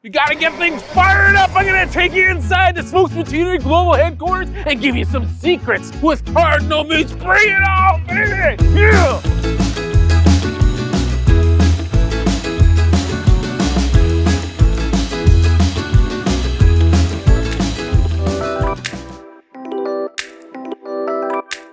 You gotta get things fired up. I'm gonna take you inside the Smokes Poutinerie global headquarters and give you some secrets with Cardinal meats. Bring it on, baby! Yeah!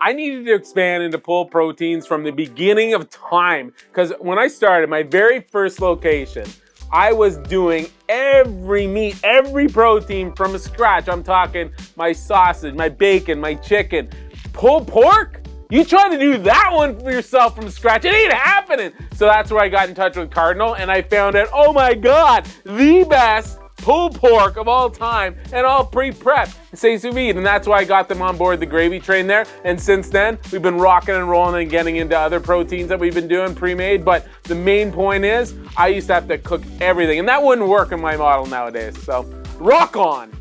I needed to expand into pulled proteins from the beginning of time, because when I started my very first location, I was doing every meat, every protein from scratch. I'm talking my sausage, my bacon, my chicken. Pulled pork? You try to do that one for yourself from scratch, it ain't happening. So that's where I got in touch with Cardinal, and I found out, oh my God, the best pulled pork of all time, and all pre-prepped, Safe Sous Vide, and that's why I got them on board the gravy train there. And since then, we've been rocking and rolling and getting into other proteins that we've been doing pre-made. But the main point is, I used to have to cook everything, and that wouldn't work in my model nowadays. So, rock on!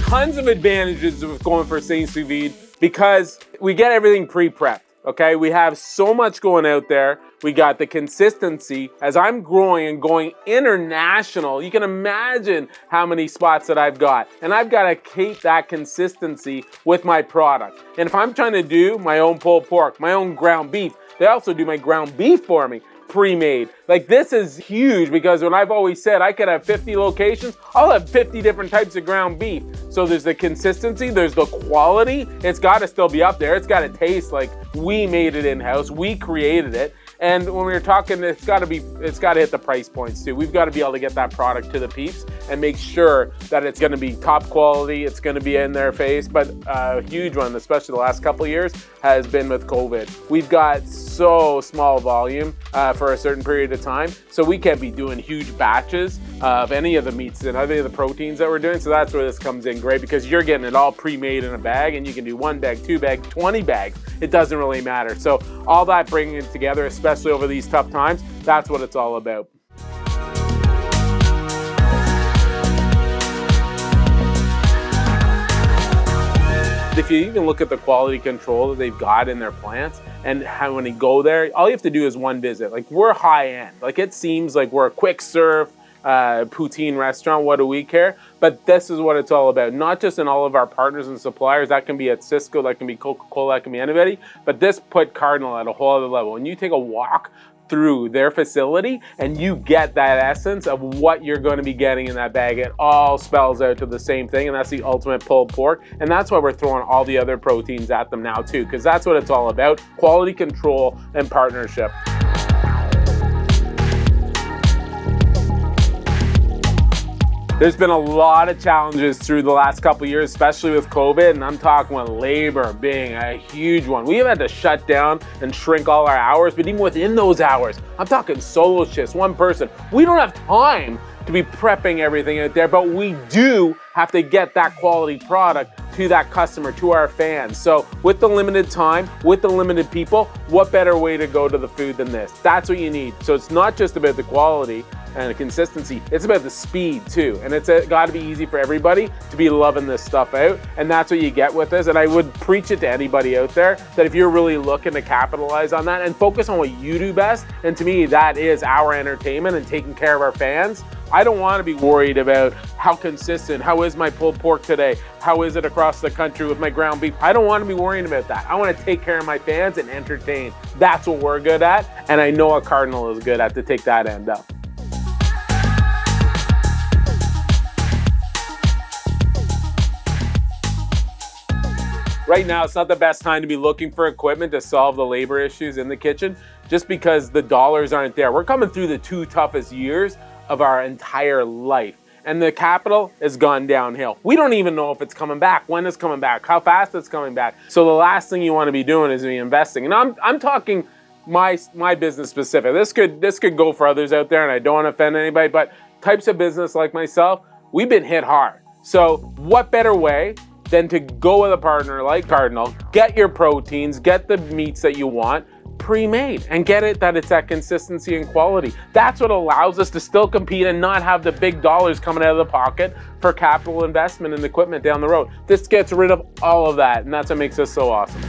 Tons of advantages with going for Safe Sous Vide because we get everything pre-prepped. Okay, we have so much going out there. We got the consistency. As I'm growing and going international, you can imagine how many spots that I've got. And I've got to keep that consistency with my product. And if I'm trying to do my own pulled pork, my own ground beef, they also do my ground beef for me, pre-made. Like, this is huge because when I've always said I could have 50 locations, I'll have 50 different types of ground beef. So there's the consistency, there's the quality. It's got to still be up there. It's got to taste like we made it in-house, we created it. And when we were talking, it's got to hit the price points too. We've got to be able to get that product to the peeps and make sure that it's going to be top quality, it's going to be in their face. But a huge one, especially the last couple of years, has been with COVID. We've got so small volume for a certain period of time, so we can't be doing huge batches of any of the meats and any of the proteins that we're doing. So that's where this comes in great, because you're getting it all pre-made in a bag, and you can do 1 bag, 2 bags, 20 bags. It doesn't really matter. So all that bringing it together, especially over these tough times, that's what it's all about. If you even look at the quality control that they've got in their plants, and how when you go there, all you have to do is one visit. Like, we're high end. Like, it seems like we're a quick serve poutine restaurant. What do we care? But this is what it's all about. Not just in all of our partners and suppliers. That can be at Cisco, that can be Coca-Cola, that can be anybody. But this put Cardinal at a whole other level. When you take a walk through their facility and you get that essence of what you're going to be getting in that bag, it all spells out to the same thing, and that's the ultimate pulled pork. And that's why we're throwing all the other proteins at them now too, because that's what it's all about: quality control and partnership. There's been a lot of challenges through the last couple of years, especially with COVID, and I'm talking with labor being a huge one. We have had to shut down and shrink all our hours, but even within those hours, I'm talking solo shifts, one person. We don't have time to be prepping everything out there, but we do have to get that quality product to that customer, to our fans. So with the limited time, with the limited people, what better way to go to the food than this? That's what you need. So it's not just about the quality and the consistency, it's about the speed too. And it's got to be easy for everybody to be loving this stuff out. And that's what you get with this. And I would preach it to anybody out there that if you're really looking to capitalize on that and focus on what you do best, and to me, that is our entertainment and taking care of our fans. I don't want to be worried about how consistent, how is my pulled pork today? How is it across the country with my ground beef? I don't want to be worrying about that. I want to take care of my fans and entertain. That's what we're good at. And I know a Cardinal is good at to take that end up. Right now, it's not the best time to be looking for equipment to solve the labor issues in the kitchen, just because the dollars aren't there. We're coming through the 2 toughest years of our entire life, and the capital has gone downhill. We don't even know if it's coming back, when it's coming back, how fast it's coming back. So the last thing you want to be doing is be investing. And I'm talking my business specific. This could go for others out there, and I don't want to offend anybody, but types of business like myself, we've been hit hard. So what better way than to go with a partner like Cardinal, get your proteins, get the meats that you want pre-made, and get it that it's that consistency and quality. That's what allows us to still compete and not have the big dollars coming out of the pocket for capital investment and equipment down the road. This gets rid of all of that, and that's what makes us so awesome.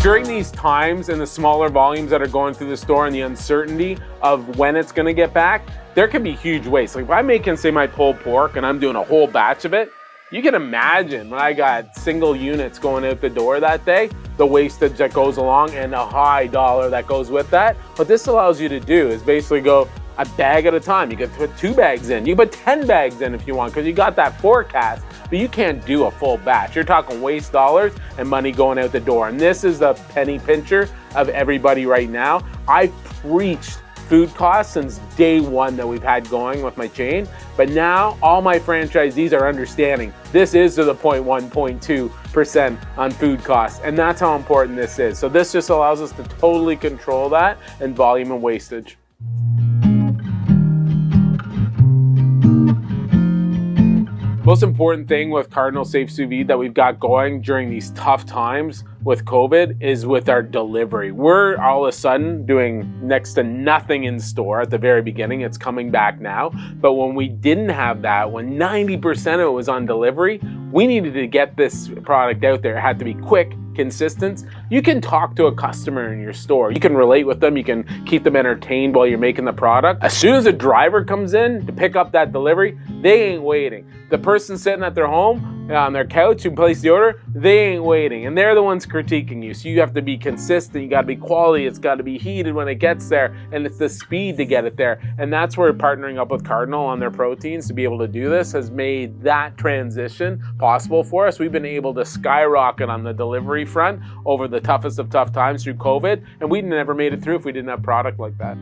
During these times and the smaller volumes that are going through the store and the uncertainty of when it's gonna get back, there can be huge waste. Like if I'm making, say, my pulled pork and I'm doing a whole batch of it, you can imagine when I got single units going out the door that day, the wastage that goes along and a high dollar that goes with that. What this allows you to do is basically go a bag at a time. You can put 2 bags in, you can put 10 bags in if you want, because you got that forecast, but you can't do a full batch. You're talking waste dollars and money going out the door. And this is the penny pincher of everybody right now. I've preached food costs since day one that we've had going with my chain, but now all my franchisees are understanding this is to the 0.1, 0.2% on food costs, and that's how important this is. So this just allows us to totally control that and volume and wastage. Most important thing with Cardinal Safe Sous Vide that we've got going during these tough times with COVID is with our delivery. We're all of a sudden doing next to nothing in store at the very beginning. It's coming back now. But when we didn't have that, when 90% of it was on delivery, we needed to get this product out there. It had to be quick, consistent. You can talk to a customer in your store. You can relate with them. You can keep them entertained while you're making the product. As soon as a driver comes in to pick up that delivery, they ain't waiting. The person sitting at their home on their couch who placed the order, they ain't waiting. And they're the ones critiquing you. So you have to be consistent. You got to be quality. It's got to be heated when it gets there. And it's the speed to get it there. And that's where partnering up with Cardinal on their proteins to be able to do this has made that transition possible for us. We've been able to skyrocket on the delivery front over the toughest of tough times through COVID. And we'd never made it through if we didn't have product like that.